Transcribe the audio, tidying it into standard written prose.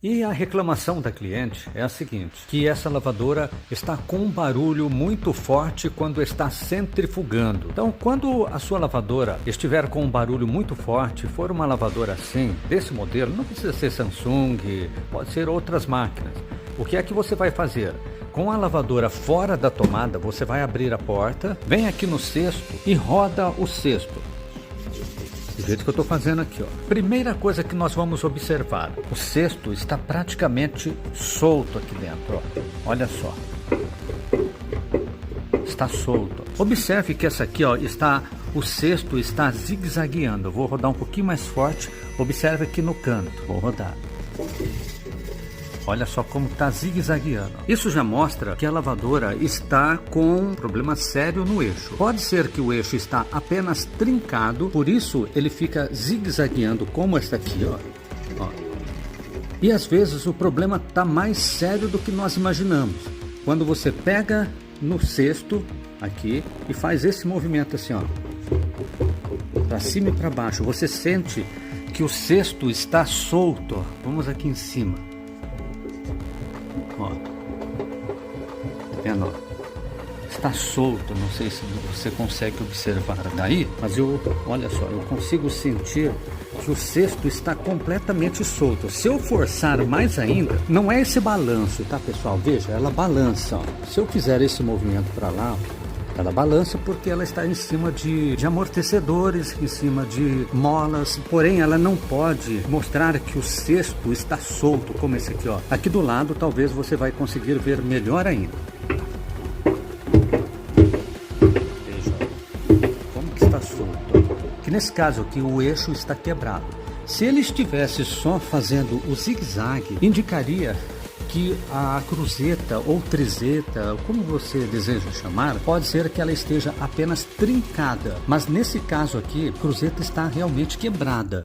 E a reclamação da cliente é a seguinte, que essa lavadora está com um barulho muito forte quando está centrifugando. Então, quando a sua lavadora estiver com um barulho muito forte, for uma lavadora assim, desse modelo, não precisa ser Samsung, pode ser outras máquinas. O que é que você vai fazer? Com a lavadora fora da tomada, você vai abrir a porta, vem aqui no cesto e roda o cesto. Do jeito que eu estou fazendo aqui, ó. Primeira coisa que nós vamos observar, o cesto está praticamente solto aqui dentro, ó. Olha só. Está solto. Observe que essa aqui, ó, o cesto está zigue-zagueando. Eu vou rodar um pouquinho mais forte. Observe aqui no canto. Vou rodar. Olha só como está zigue-zagueando. Isso já mostra que a lavadora está com um problema sério no eixo. Pode ser que o eixo está apenas trincado, por isso ele fica zigue-zagueando como esta aqui, ó. E às vezes o problema está mais sério do que nós imaginamos. Quando você pega no cesto aqui e faz esse movimento assim, ó, para cima e para baixo, você sente que o cesto está solto, ó. Vamos aqui em cima. Ó, tá vendo? Está solto, não sei se você consegue observar daí, mas olha só, eu consigo sentir que o cesto está completamente solto. Se eu forçar mais ainda, não é esse balanço, tá pessoal? Veja, ela balança, ó. Se eu fizer esse movimento para lá, ela balança porque ela está em cima de amortecedores, em cima de molas, porém ela não pode mostrar que o cesto está solto, como esse aqui, ó. Aqui do lado talvez você vai conseguir ver melhor ainda. Veja como que está solto. Que nesse caso aqui o eixo está quebrado. Se ele estivesse só fazendo o zigue-zague, indicaria que a cruzeta ou trizeta, como você deseja chamar, pode ser que ela esteja apenas trincada, mas nesse caso aqui, a cruzeta está realmente quebrada.